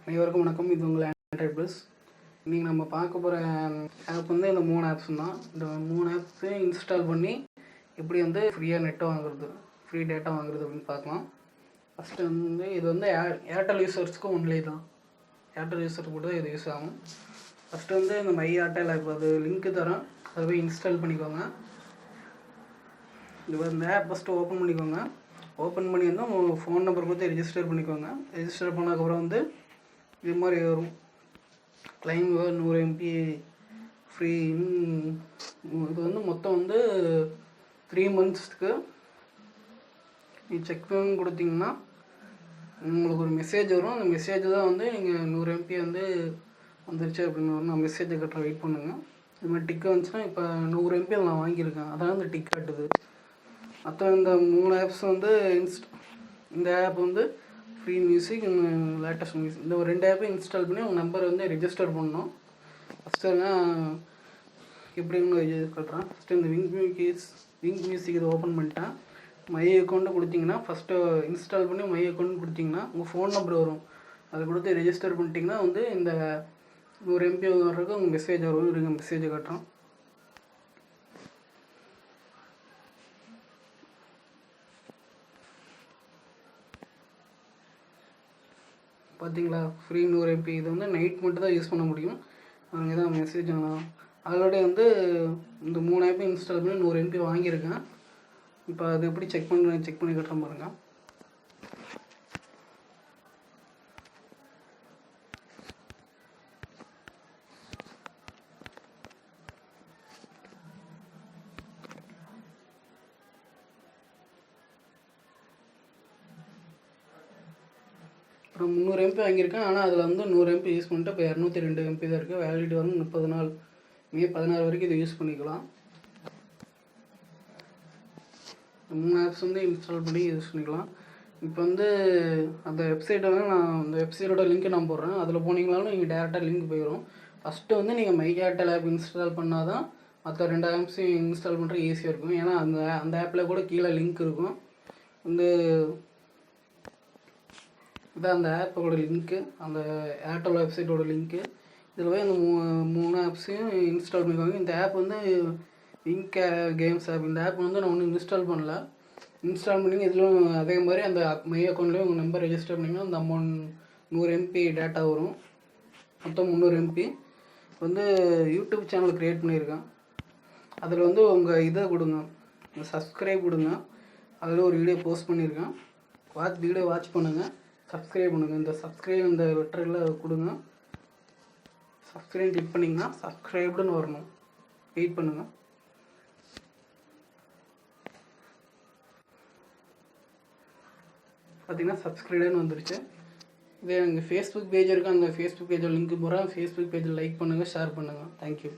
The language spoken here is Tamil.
அனைவருக்கும் வணக்கம். இது உங்கள் ஆண்ட்ராய்ட் ப்ளஸ். இன்றைக்கி நம்ம பார்க்க போகிற ஆப் வந்து இந்த 3 ஆப்ஸ் தான். இந்த 3 ஆப்ஸையும் இன்ஸ்டால் பண்ணி எப்படி வந்து ஃப்ரீயாக நெட்டை வாங்குறது, ஃப்ரீ டேட்டா வாங்குறது அப்படின்னு பார்க்கலாம். ஃபஸ்ட்டு வந்து இது வந்து ஏர்டெல் யூஸர்ஸ்க்கு ஒன்லி தான். ஏர்டெல் யூஸருக்கு கூட இது யூஸ் ஆகும். ஃபஸ்ட்டு வந்து இந்த மை ஏர்டெல் ஆப் அது லிங்க்கு தரேன், அதை போய் இன்ஸ்டால் பண்ணிக்கோங்க. இந்த ஆப் ஃபஸ்ட்டு ஓப்பன் பண்ணிக்கோங்க. ஓப்பன் பண்ணி வந்து உங்கள் ஃபோன் நம்பர் கொடுத்து ரெஜிஸ்டர் பண்ணிக்கோங்க. ரெஜிஸ்டர் பண்ணதுக்கப்புறம் வந்து இது மாதிரி வரும். Claim 100 MB free. இது வந்து மொத்தம் வந்து 3 மந்த்ஸ்க்கு நீங்கள் செக் பண்ணி கொடுத்தீங்கன்னா உங்களுக்கு ஒரு மெசேஜ் வரும். அந்த மெசேஜ் தான் வந்து நீங்கள் 100 MB வந்து வந்துருச்சு அப்படின்னு வரும். நான் மெசேஜை கட்டுற வெயிட் பண்ணுங்கள். இது மாதிரி டிக்கு வந்துச்சுன்னா இப்போ 100 MB நான் வாங்கியிருக்கேன், அதான் இந்த டிக் காட்டுது. மற்ற இந்த 3 ஆப்ஸ் வந்து இந்த ஆப் வந்து ஃப்ரீ மியூசிக், லேட்டஸ்ட் மியூசிக், இந்த ஒரு 2 ஆப்பையும் இன்ஸ்டால் பண்ணி உங்கள் நம்பரை வந்து ரெஜிஸ்டர் பண்ணணும். ஃபஸ்ட்டு எப்படின்னு கட்டுறேன். ஃபஸ்ட்டு இந்த விங்க் மியூசிக் இதை ஓப்பன் பண்ணிட்டேன். மை அக்கௌண்ட்டு கொடுத்தீங்கன்னா ஃபஸ்ட்டு இன்ஸ்டால் பண்ணி மை அக்கௌண்ட் கொடுத்தீங்கன்னா உங்கள் ஃபோன் நம்பர் வரும். அதை கொடுத்து ரெஜிஸ்டர் பண்ணிட்டீங்கன்னா வந்து இந்த 100 MB வர்றதுக்கு உங்கள் மெசேஜ் வரும். இருங்க மெசேஜை கட்டுறோம். பார்த்தீங்களா, ஃப்ரீ 100 MB. இது வந்து நைட் மட்டும் தான் யூஸ் பண்ண முடியும். அங்கே தான் மெசேஜ் ஆனால் ஆல்ரெடி வந்து இந்த 3 ஆப்பையும் இன்ஸ்டால் பண்ணி 100 MB வாங்கியிருக்கேன். இப்போ அது எப்படி செக் பண்ணி கட்டுறேன் பாருங்கள். அப்புறம் 300 MB வாங்கியிருக்கேன். ஆனால் அதில் வந்து 100 MB யூஸ் பண்ணிட்டு இப்போ 202 MB தான் இருக்குது. வேலிடிட்டி வந்து 30 நாள், மே 16 வரைக்கும் இதை யூஸ் பண்ணிக்கலாம். 3 ஆப்ஸ் வந்து இன்ஸ்டால் பண்ணி யூஸ் பண்ணிக்கலாம். இப்போ வந்து அந்த வெப்சைட்டை வந்து அந்த வெப்சைட்டோட லிங்க்கை நான் போடுறேன். அதில் போனீங்கனாலும் நீங்கள் டேரெக்டாக லிங்க் போயிடும். ஃபஸ்ட்டு வந்து நீங்கள் மை ஏர்டெல் ஆப் இன்ஸ்டால் பண்ணால் தான் மற்ற 2 ஆப்ஸையும் இன்ஸ்டால் பண்ணுறது ஈஸியாக இருக்கும். ஏன்னா அந்த ஆப்பில் கூட கீழே லிங்க் இருக்கும். வந்து இதான் அந்த ஆப்போட லிங்க்கு, அந்த ஏர்டெல் வெப்சைட்டோட லிங்க்கு. இதில் போய் அந்த 3 ஆப்ஸையும் இன்ஸ்டால் பண்ணிக்கோங்க. இந்த ஆப் வந்து விங்க் கேம்ஸ் ஆப். இந்த ஆப் வந்து நான் ஒன்றும் இன்ஸ்டால் பண்ணல. இன்ஸ்டால் பண்ணி இதில் அதே மாதிரி அந்த மை அக்கௌண்ட்லேயும் உங்கள் நம்பர் ரெஜிஸ்டர் பண்ணிங்கன்னா அந்த 100 MB டேட்டா வரும். மொத்தம் 300 MB. வந்து யூடியூப் சேனல் க்ரியேட் பண்ணியிருக்கேன். அதில் வந்து உங்கள் இதை கொடுங்க, சப்ஸ்கிரைப் கொடுங்க. அதில் ஒரு வீடியோ போஸ்ட் பண்ணியிருக்கேன். வீடியோ வாட்ச் பண்ணுங்கள், சப்ஸ்கிரைப் பண்ணுங்கள். இந்த சப்ஸ்கிரைப் இந்த லெட்டரில் கொடுங்க. சப்ஸ்கிரைப் கிளிக் பண்ணிங்கன்னா சப்ஸ்கிரைப்டுன்னு வரணும். வெயிட் பண்ணுங்கள். பார்த்தீங்கன்னா சப்ஸ்கிரைப்டுன்னு வந்துருச்சு. இதே எங்கள் ஃபேஸ்புக் பேஜ் இருக்குது, அந்த ஃபேஸ்புக் பேஜில் லிங்க் போகிறேன். ஃபேஸ்புக் பேஜில் லைக் பண்ணுங்கள், ஷேர் பண்ணுங்கள். தேங்க்யூ.